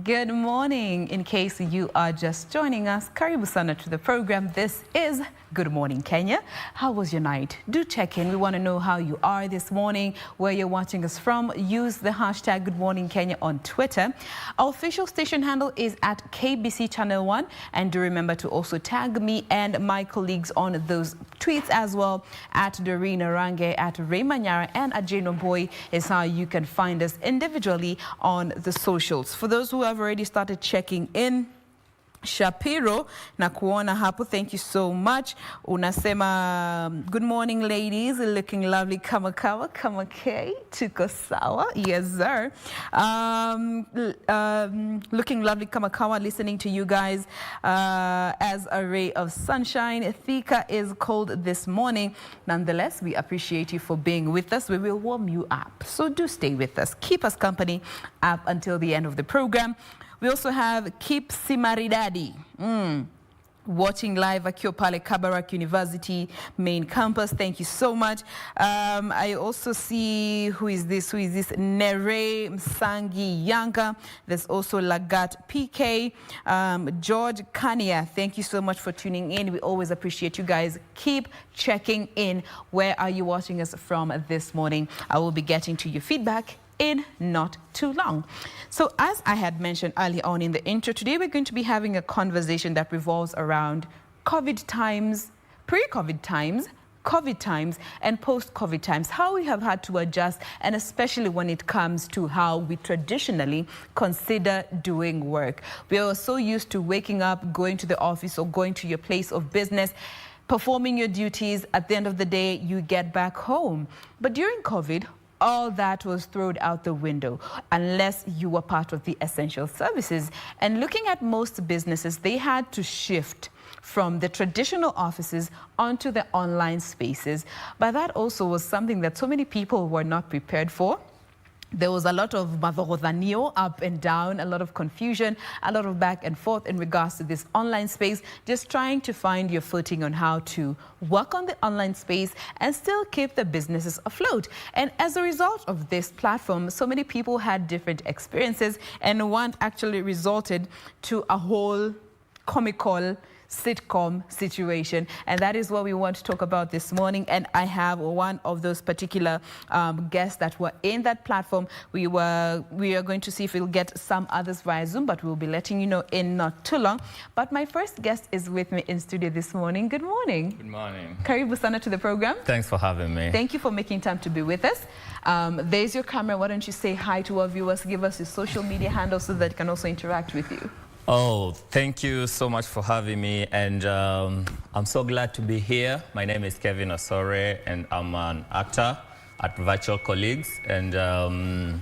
Good morning. In case you are just joining us, karibu sana to the program. This is Good Morning Kenya. How was your night? Do check in. We want to know how you are this morning, where you're watching us from. Use the hashtag Good Morning Kenya on Twitter. Our official station handle is at KBC Channel 1. And do remember to also tag me and my colleagues on those tweets as well. At Doreen Arange, at Ray Manyara, and at Jane Wambui is how you can find us individually on the socials. For those who have already started checking in, Shapiro na kuona hapo, thank you so much. Unasema good morning ladies, looking lovely kama K, tuko sawa, yes sir. Looking lovely kama, listening to you guys as a ray of sunshine. Thika is cold this morning. Nonetheless, we appreciate you for being with us. We will warm you up, so do stay with us. Keep us company up until the end of the program. We also have Keep Simaridadi watching live at Pale Kabarak University main campus. Thank you so much. I also see, who is this? Nere Msangi Yanga. There's also Lagat PK. George Kania, thank you so much for tuning in. We always appreciate you guys. Keep checking in. Where are you watching us from this morning? I will be getting to your feedback in not too long. So as I had mentioned early on in the intro, today we're going to be having a conversation that revolves around COVID times, pre-COVID times, COVID times, and post-COVID times, how we have had to adjust, and especially when it comes to how we traditionally consider doing work. We are so used to waking up, going to the office or going to your place of business, performing your duties. At the end of the day, you get back home. But during COVID, all that was thrown out the window unless you were part of the essential services. And looking at most businesses, they had to shift from the traditional offices onto the online spaces. But that also was something that so many people were not prepared for. There was a lot of madhogodhanio up and down, a lot of confusion, a lot of back and forth in regards to this online space, just trying to find your footing on how to work on the online space and still keep the businesses afloat. And as a result of this platform, so many people had different experiences, and one actually resulted to a whole comical sitcom situation, and that is what we want to talk about this morning. And I have one of those particular guests that were in that platform. We are going to see if we'll get some others via Zoom, but we'll be letting you know in not too long. But my first guest is with me in studio this morning. Good morning. Good morning. Karibu sana to the program. Thanks for having me. Thank you for making time to be with us. There's your camera. Why don't you say hi to our viewers, give us your social media handles so that they can also interact with you. Oh, thank you so much for having me, and I'm so glad to be here. My name is Kevin Osore, and I'm an actor at Virtual Colleagues, and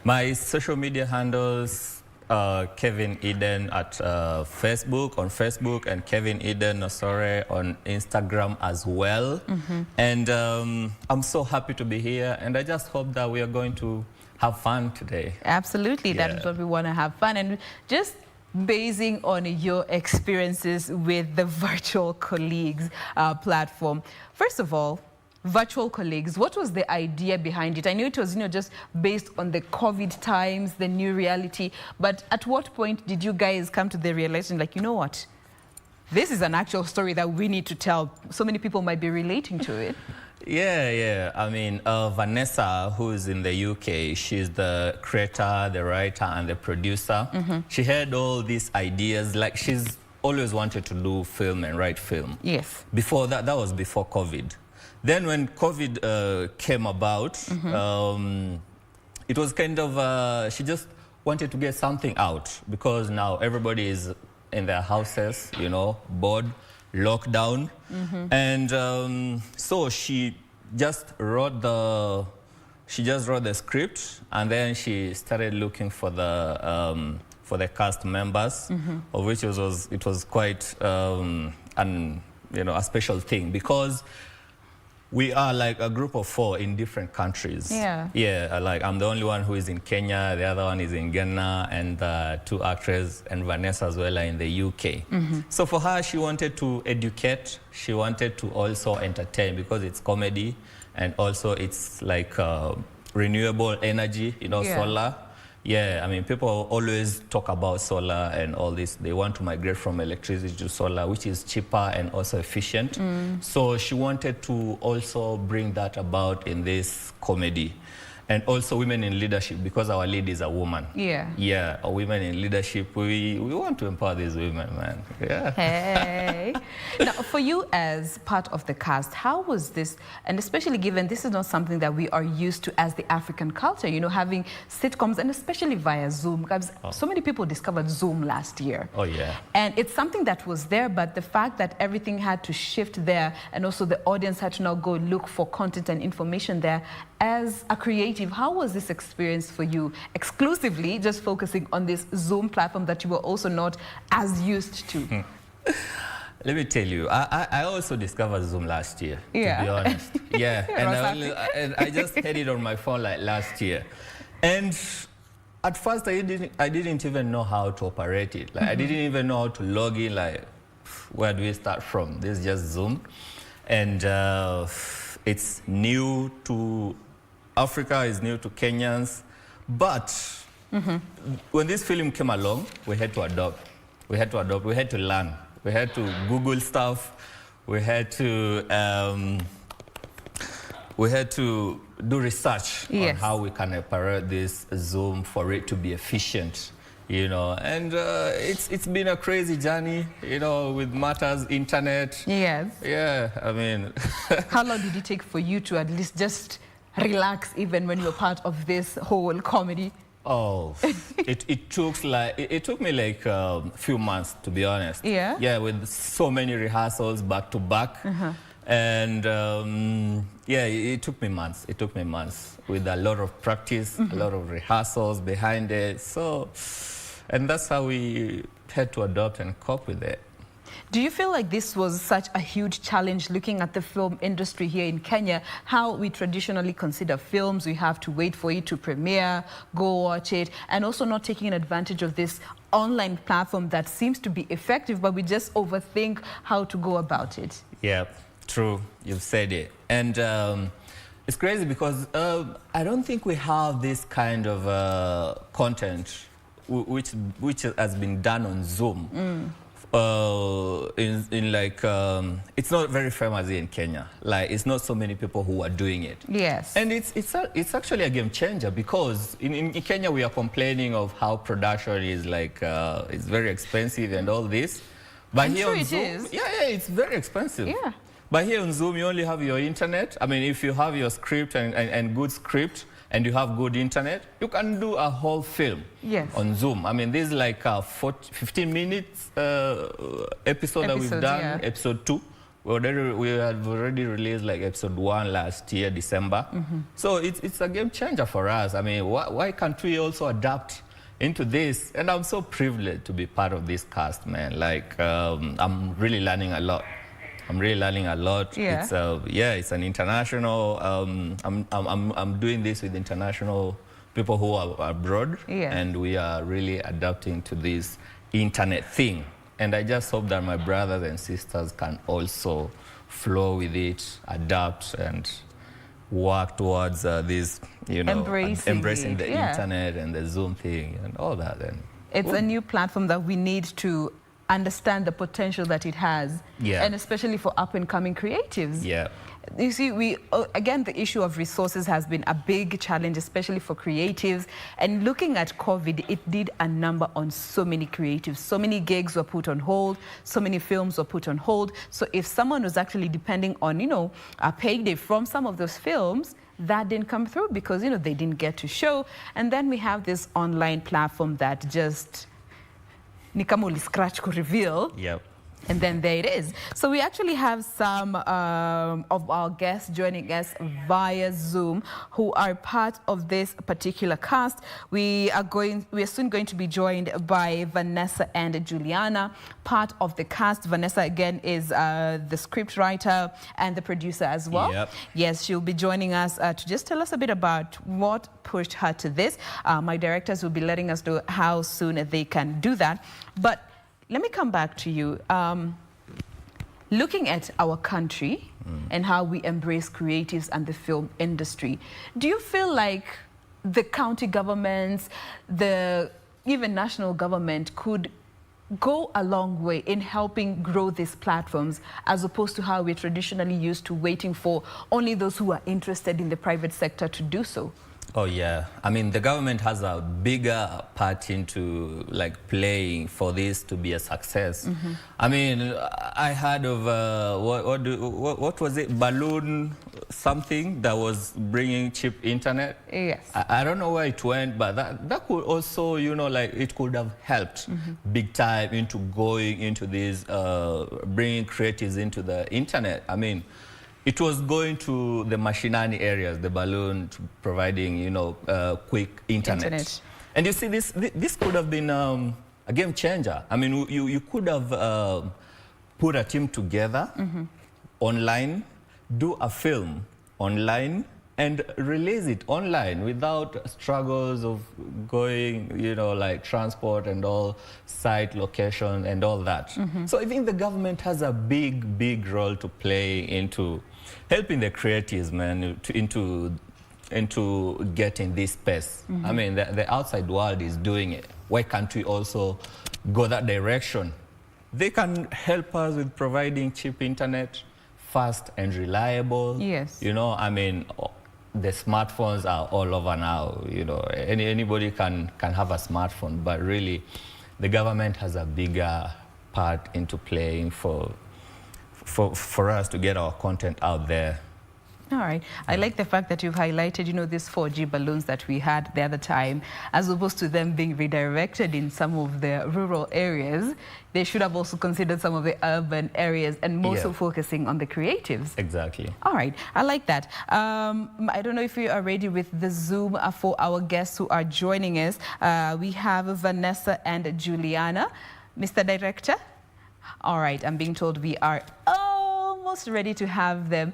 my social media handles, Kevin Eden at on Facebook, and Kevin Eden Osore on Instagram as well. And I'm so happy to be here, and I just hope that we are going to have fun today. Absolutely, yeah. That is what we want to have fun, and just basing on your experiences with the Virtual Colleagues platform. First of all, Virtual Colleagues, what was the idea behind it? I knew it was, just based on the COVID times, the new reality, but at what point did you guys come to the realization, like, you know what, this is an actual story that we need to tell. So many people might be relating to it. Yeah. I mean, Vanessa, who is in the UK, she's the creator, the writer, and the producer. She had all these ideas, like she's always wanted to do film and write film. Yes. Before that was before COVID. Then when COVID came about, it was kind of, she just wanted to get something out, because now everybody is in their houses, bored, lockdown, and so she just wrote the script, and then she started looking for the cast members, of which it was quite a special thing, because we are like a group of 4 in different countries. Yeah, like I'm the only one who is in Kenya, the other one is in Ghana, and 2 actresses and Vanessa as well are in the UK. So for her, she wanted to educate, she wanted to also entertain, because it's comedy, and also it's like renewable energy, solar. Yeah, I mean, people always talk about solar and all this. They want to migrate from electricity to solar, which is cheaper and also efficient. So she wanted to also bring that about in this comedy. And also women in leadership, because our lead is a woman. Yeah. Yeah, women in leadership, we want to empower these women, man. Yeah. Hey. Now, for you as part of the cast, how was this, and especially given this is not something that we are used to as the African culture, you know, having sitcoms, and especially via Zoom, because so many people discovered Zoom last year. Oh, yeah. And it's something that was there, but the fact that everything had to shift there, and also the audience had to now go look for content and information there, as a creative, how was this experience for you, exclusively just focusing on this Zoom platform that you were also not as used to? Let me tell you, I also discovered Zoom last year, to be honest. Yeah, and I just had it on my phone like last year. And at first, I didn't even know how to operate it. Like, I didn't even know how to log in, like, where do we start from? This is just Zoom. And it's new to Africa, is new to Kenyans. But when this film came along, we had to adopt. We had to learn. We had to Google stuff. We had to do research on how we can operate this Zoom for it to be efficient, you know. And it's been a crazy journey, you know, with matters internet. Yes. Yeah, I mean. How long did it take for you to at least just relax, even when you're part of this whole comedy? Oh, it took me like a few months, to be honest. Yeah? Yeah, with so many rehearsals back to back. And yeah, it took me months. It took me months with a lot of practice, a lot of rehearsals behind it. So, and that's how we had to adopt and cope with it. Do you feel like this was such a huge challenge looking at the film industry here in Kenya, how we traditionally consider films, we have to wait for it to premiere, go watch it, and also not taking advantage of this online platform that seems to be effective, but we just overthink how to go about it? Yeah, true. You've said it. And it's crazy because I don't think we have this kind of content which has been done on Zoom. It's not very famous here in Kenya. Like, it's not so many people who are doing it. Yes. And it's actually a game changer, because in Kenya we are complaining of how production is like it's very expensive and all this. But I'm here sure on it Zoom, is. yeah, it's very expensive. Yeah. But here on Zoom, you only have your internet. I mean, if you have your script and good script, and you have good internet, you can do a whole film on Zoom. I mean, this is like a 15 minutes episode that we've done, episode 2. We have already released like episode 1 last year, December. So it's a game changer for us. I mean, why can't we also adapt into this? And I'm so privileged to be part of this cast, man. Like, I'm really learning a lot. Yeah. It's an international. I'm doing this with international people who are abroad, and we are really adapting to this internet thing. And I just hope that my brothers and sisters can also flow with it, adapt, and work towards this, you know, embracing the internet and the Zoom thing and all that. And it's a new platform that we need to understand the potential that it has, and especially for up-and-coming creatives. Yeah. You see, again, the issue of resources has been a big challenge, especially for creatives. And looking at COVID, it did a number on so many creatives. So many gigs were put on hold. So many films were put on hold. So if someone was actually depending on, you know, a payday from some of those films, that didn't come through because, you know, they didn't get to show. And then we have this online platform that just ni kama uli scratch ko reveal. Yep. And then there it is. So we actually have some of our guests joining us via Zoom who are part of this particular cast. We are soon going to be joined by Vanessa and Juliana, part of the cast. Vanessa, again, is the script writer and the producer as well. Yep. Yes, she'll be joining us to just tell us a bit about what pushed her to this. My directors will be letting us know how soon they can do that. But let me come back to you. Looking at our country and how we embrace creatives and the film industry, do you feel like the county governments, even national government could go a long way in helping grow these platforms, as opposed to how we're traditionally used to waiting for only those who are interested in the private sector to do so? Oh yeah, I mean the government has a bigger part into like playing for this to be a success. I mean, I heard of what was it, balloon something that was bringing cheap internet. Yes. I don't know where it went, but that could also, you know, like it could have helped big time into going into these bringing creatives into the internet. I mean, it was going to the mashinani areas, the balloon, providing, you know, quick internet. And you see, this could have been a game changer. I mean, you could have put a team together online, do a film online, and release it online without struggles of going, you know, like transport and all, site location and all that. So I think the government has a big role to play into helping the creatives, man, into getting this space. I mean, the outside world is doing it. Why can't we also go that direction? They can help us with providing cheap internet, fast and reliable. Yes. You know, I mean, the smartphones are all over now. You know, anybody can have a smartphone, but really, the government has a bigger part into playing for us to get our content out there. All right. I like the fact that you've highlighted, you know, these 4G balloons that we had the other time, as opposed to them being redirected in some of the rural areas. They should have also considered some of the urban areas and more so focusing on the creatives. Exactly. All right. I like that. I don't know if you are ready with the Zoom for our guests who are joining us. We have Vanessa and Juliana. Mr. Director? All right. I'm being told we are almost ready to have them.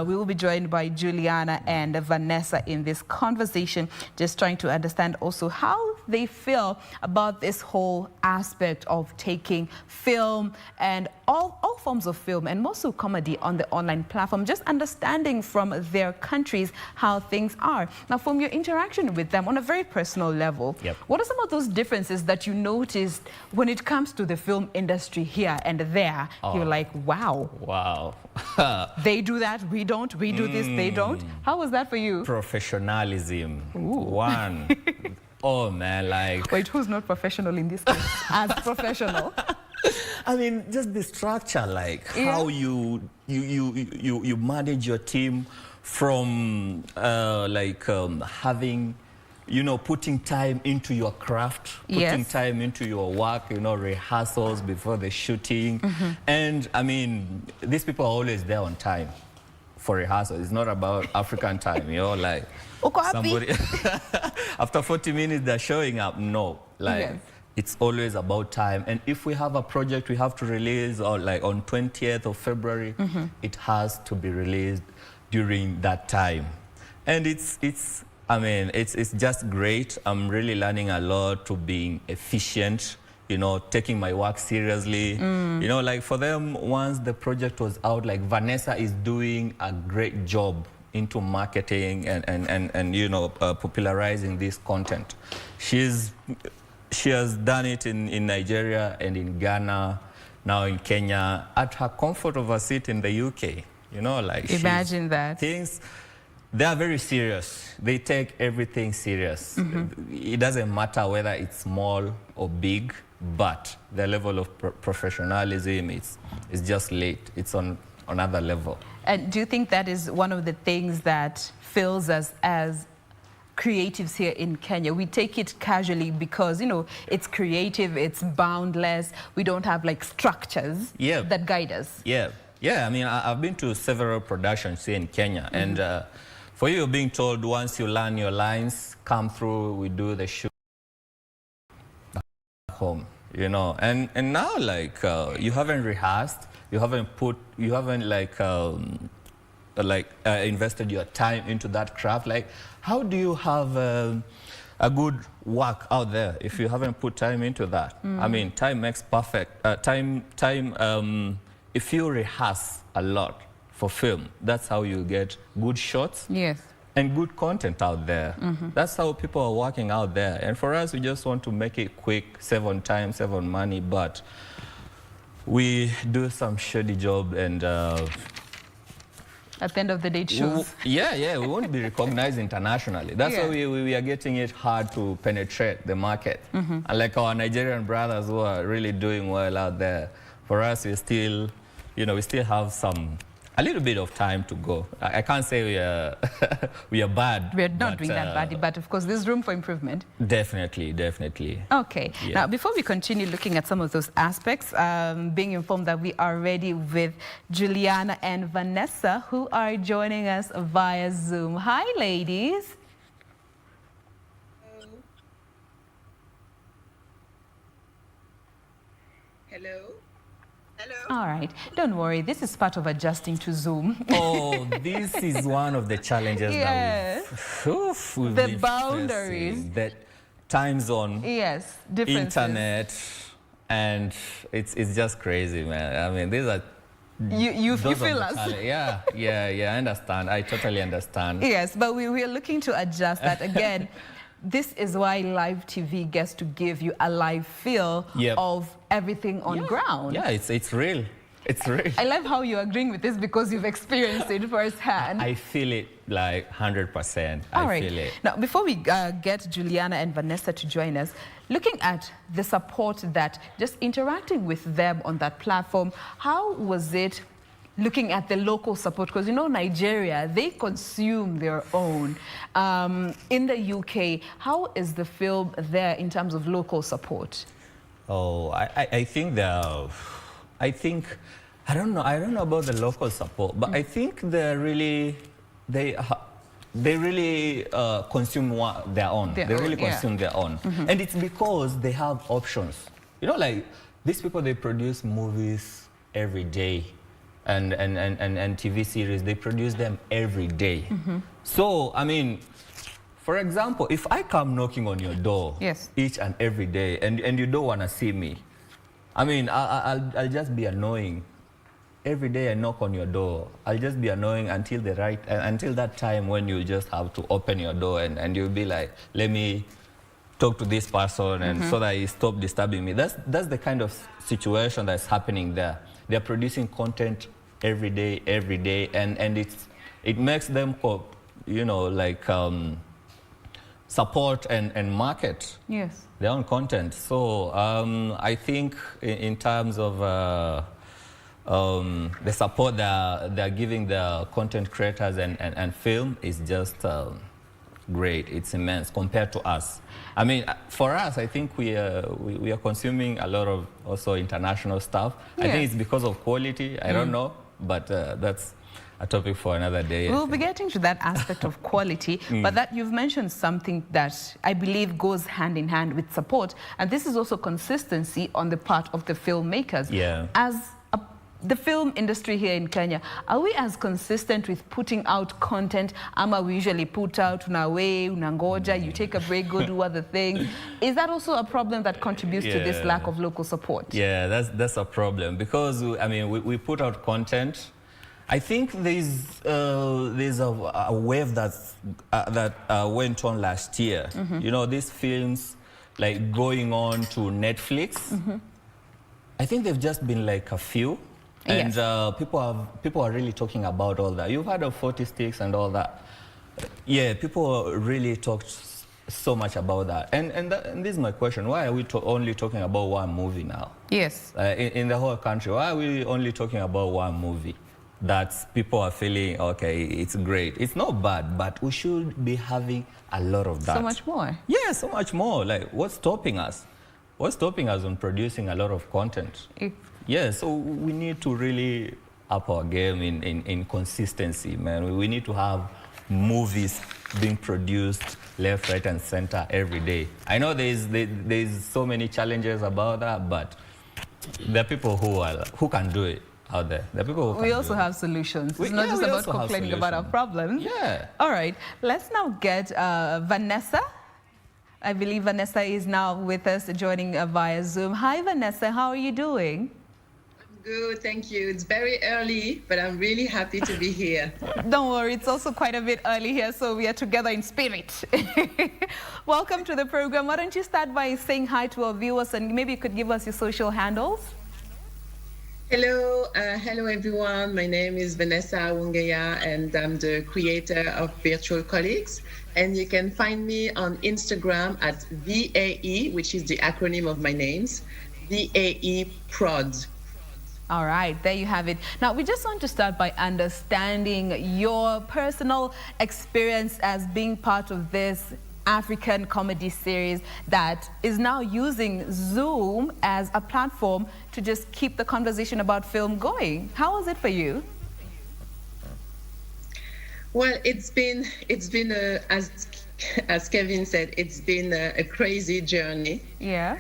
We will be joined by Juliana and Vanessa in this conversation, just trying to understand also how they feel about this whole aspect of taking film and all forms of film and more so comedy on the online platform, just understanding from their countries how things are. Now, from your interaction with them on a very personal level, what are some of those differences that you noticed when it comes to the film industry here and there? You're like, wow. Wow. They do that, we don't. We do this, they don't. How was that for you? Professionalism. One. Oh man, like... Wait, who's not professional in this case? As professional. I mean, just the structure, like how you manage your team from having, you know, putting time into your craft, putting time into your work, you know, rehearsals before the shooting. And I mean, these people are always there on time for rehearsal. It's not about African time, you know, like somebody after 40 minutes they're showing up. No, like it's always about time. And if we have a project we have to release or like on 20th of February, it has to be released during that time. And I mean, it's just great. I'm really learning a lot to being efficient, you know, taking my work seriously. You know, like for them, once the project was out, like Vanessa is doing a great job into marketing and you know, popularizing this content. She has done it in Nigeria and in Ghana, now in Kenya, at her comfort of her seat in the UK. You know, like imagine that. They are very serious. They take everything serious. It doesn't matter whether it's small or big, but the level of professionalism is just late. It's on another level. And do you think that is one of the things that fills us as creatives here in Kenya? We take it casually because, you know, it's creative, it's boundless. We don't have like structures that guide us. Yeah, I mean, I've been to several productions here in Kenya, and for you, being told once you learn your lines, come through, we do the shoot home, you know. And now, like, you haven't rehearsed, you haven't invested your time into that craft. Like, how do you have a good work out there if you haven't put time into that? I mean, time makes perfect. If you rehearse a lot for film, that's how you get good shots. and good content out there. That's how people are working out there. And for us, we just want to make it quick, save on time, save on money, but we do some shady job, and at the end of the day, it shows. Yeah, we won't be recognized internationally. That's why we are getting it hard to penetrate the market. Unlike our Nigerian brothers who are really doing well out there, for us, we still, we still have a little bit of time to go. I can't say we are bad. We're not doing that badly, but of course there's room for improvement. Definitely. Okay. Yeah. Now, before we continue looking at some of those aspects, being informed that we are ready with Juliana and Vanessa, who are joining us via Zoom. Hi, ladies. Hello. All right. Don't worry. This is part of adjusting to Zoom. Oh, this is one of the challenges that we've the boundaries. The time zone. Yes. Differences. Internet. And it's just crazy, man. I mean, these are... You feel us. Yeah, I understand. I totally understand. Yes, but we are looking to adjust that again. This is why live TV gets to give you a live feel of everything on ground. Yeah, it's real. It's real. I love how you're agreeing with this because you've experienced it firsthand. I feel it like 100%. I feel it. Now, before we get Juliana and Vanessa to join us, looking at the support that just interacting with them on that platform, how was it looking at the local support? Because, Nigeria, they consume their own. In the UK, how is the film there in terms of local support? Oh, I think I don't know about the local support, but I think they really consume their own. They really consume their own. And it's because they have options. Like these people, they produce movies every day. And TV series, they produce them every day. So, I mean, for example, if I come knocking on your door each and every day and you don't want to see me, I mean, I'll just be annoying. Every day I knock on your door, I'll just be annoying until that time when you just have to open your door and you'll be like, let me talk to this person and so that he stop disturbing me. That's the kind of situation that's happening there. They're producing content every day, and it makes them, support and market their own content. So I think in terms of the support they're giving the content creators and film is just great. It's immense compared to us. I mean, for us, I think we are consuming a lot of also international stuff. I think it's because of quality. I don't know, but that's a topic for another day. We'll be getting to that aspect of quality, but that you've mentioned something that I believe goes hand in hand with support, and this is also consistency on the part of the filmmakers. As the film industry here in Kenya, are we as consistent with putting out content? We usually put out unangoja, you take a break, go do other things. Is that also a problem that contributes to this lack of local support? Yeah, that's a problem because we put out content. I think there's a wave that went on last year. These films like going on to Netflix. I think they've just been like a few. And people are really talking about all that. You've heard of 40 Sticks and all that. Yeah, people really talked so much about that. And this is my question. Why are we only talking about one movie now? Yes. In the whole country, why are we only talking about one movie? That people are feeling, okay, it's great. It's not bad, but we should be having a lot of that. So much more. Yeah, so much more. Like, what's stopping us? What's stopping us on producing a lot of content? Yeah, so we need to really up our game in consistency, man. We need to have movies being produced left, right, and center every day. I know there's so many challenges about that, but there are people who can do it out there. There are people who can we also have solutions. It's not just about complaining about our problems. Yeah. All right, let's now get Vanessa. I believe Vanessa is now with us, joining via Zoom. Hi, Vanessa. How are you doing? I'm Good, thank you. It's very early, but I'm really happy to be here. Don't worry, it's also quite a bit early here, so we are together in spirit. Welcome to the program. Why don't you start by saying hi to our viewers, and maybe you could give us your social handles? Hello, hello everyone. My name is Vanessa Wungeya, and I'm the creator of Virtual Colleagues. And you can find me on Instagram at VAE, which is the acronym of my names, VAE Prod. All right, there you have it. Now, we just want to start by understanding your personal experience as being part of this African comedy series that is now using Zoom as a platform to just keep the conversation about film going. How was it for you? Well, it's been as Kevin said, it's been a crazy journey. Yeah.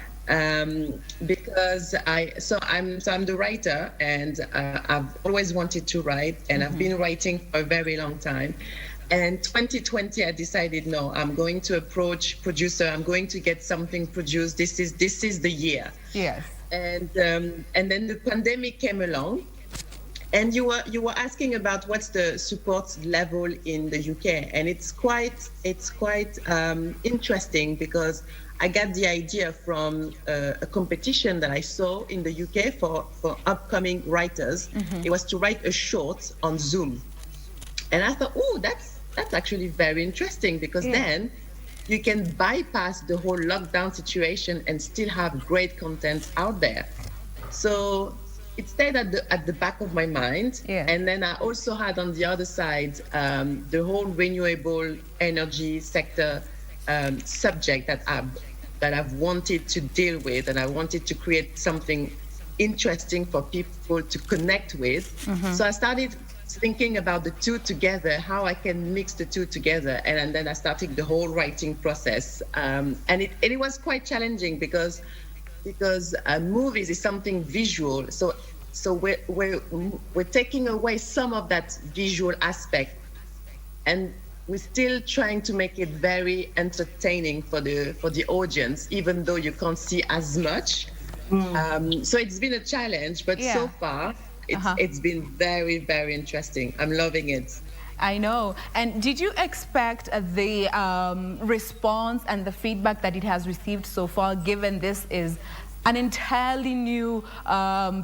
Because I'm the writer, and I've always wanted to write, and I've been writing for a very long time. And 2020, I decided, no, I'm going to approach producer. I'm going to get something produced. This is the year. Yes. And then the pandemic came along, and you were asking about what's the support level in the UK, and it's quite interesting, because I got the idea from a competition that I saw in the UK for upcoming writers. It was to write a short on Zoom, and I thought, oh, that's actually very interesting, because then you can bypass the whole lockdown situation and still have great content out there. So it stayed at the back of my mind. And then I also had on the other side the whole renewable energy sector subject that I've wanted to deal with, and I wanted to create something interesting for people to connect with. So I started thinking about the two together, how I can mix the two together, and then I started the whole writing process. And it was quite challenging, because movies is something visual, so we're taking away some of that visual aspect, and we're still trying to make it very entertaining for the audience, even though you can't see as much. So it's been a challenge, but so far it's been very, very interesting. I'm loving it. I know. And did you expect the response and the feedback that it has received so far, given this is an entirely new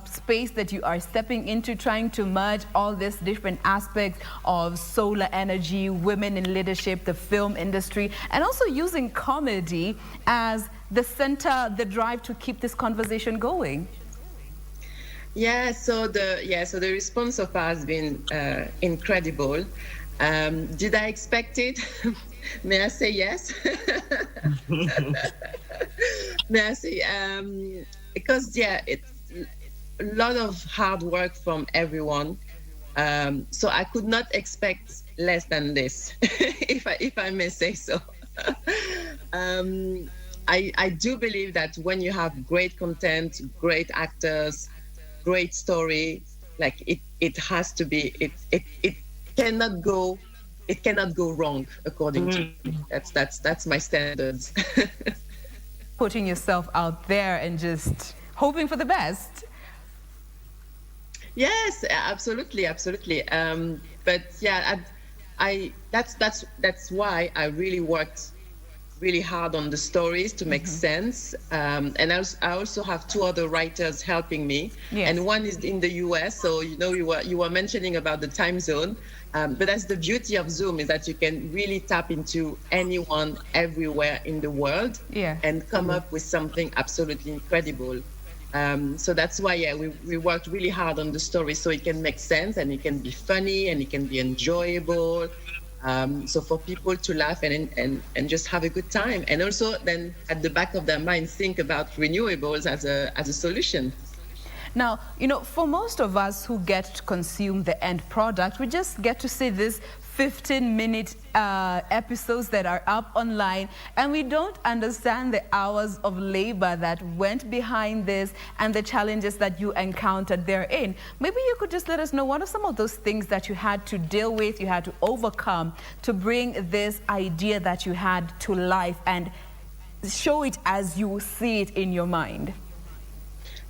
space that you are stepping into, trying to merge all these different aspects of solar energy, women in leadership, the film industry, and also using comedy as the center, the drive to keep this conversation going? So the response so far has been incredible. Did I expect it? May I say yes? May I say, because it's a lot of hard work from everyone. So I could not expect less than this, if I may say so. I do believe that when you have great content, great actors, great story, like it has to be, it cannot go wrong, according to me. That's my standards. Putting yourself out there and just hoping for the best. Yes, absolutely. But yeah, that's why I really worked really hard on the stories to make sense. And I also have two other writers helping me. And one is in the US. So, you were mentioning about the time zone. But that's the beauty of Zoom, is that you can really tap into anyone everywhere in the world and come up with something absolutely incredible. So that's why, we worked really hard on the story, so it can make sense, and it can be funny, and it can be enjoyable. So for people to laugh and just have a good time, and also then at the back of their mind think about renewables as a solution. Now, for most of us who get to consume the end product, we just get to see this 15-minute episodes that are up online, and we don't understand the hours of labor that went behind this and the challenges that you encountered therein. Maybe you could just let us know, what are some of those things that you had to deal with, you had to overcome to bring this idea that you had to life and show it as you see it in your mind?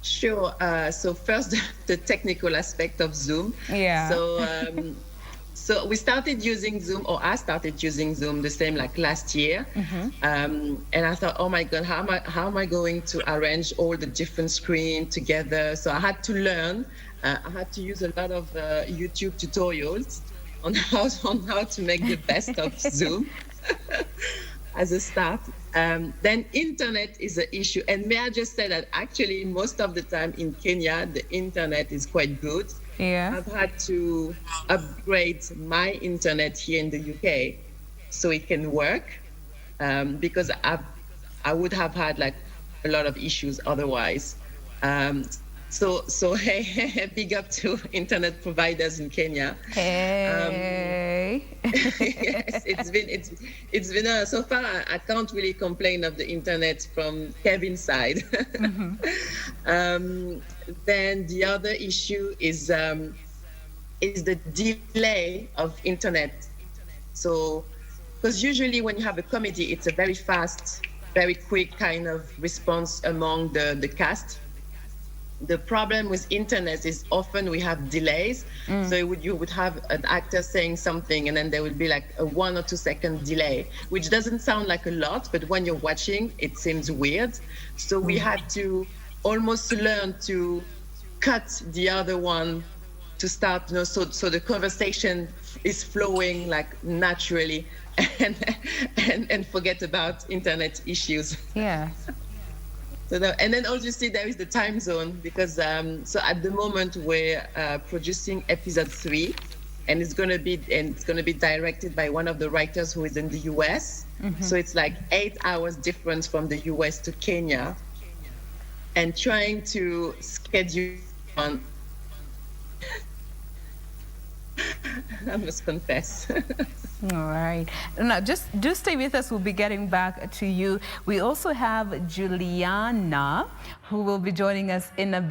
Sure. So first, the technical aspect of Zoom. Yeah. So we started using Zoom, or I started using Zoom the same like last year. And I thought, oh my God, how am I going to arrange all the different screens together? So I had to learn. I had to use a lot of YouTube tutorials on how to make the best of Zoom as a start. Then internet is an issue. And may I just say that actually most of the time in Kenya, the internet is quite good. Yeah. I've had to upgrade my internet here in the UK so it can work, because I would have had like a lot of issues otherwise. So hey, big up to internet providers in Kenya. Hey. Yes, it's been so far. I can't really complain of the internet from Kevin's side. Then the other issue is the delay of internet. So, because usually when you have a comedy, it's a very fast, very quick kind of response among the cast. The problem with internet is often we have delays. So you would have an actor saying something and then there would be like a 1 or 2 second delay, which doesn't sound like a lot, but when you're watching, it seems weird. So we had to almost learn to cut the other one to start, so the conversation is flowing like naturally and forget about internet issues. Yeah. And then obviously there is the time zone, because so at the moment we're producing episode 3, and it's going to be directed by one of the writers who is in the US. So it's like 8 hours difference from the US to Kenya, and trying to schedule on. I must confess. All right. Now, just do stay with us. We'll be getting back to you. We also have Juliana, who will be joining us in a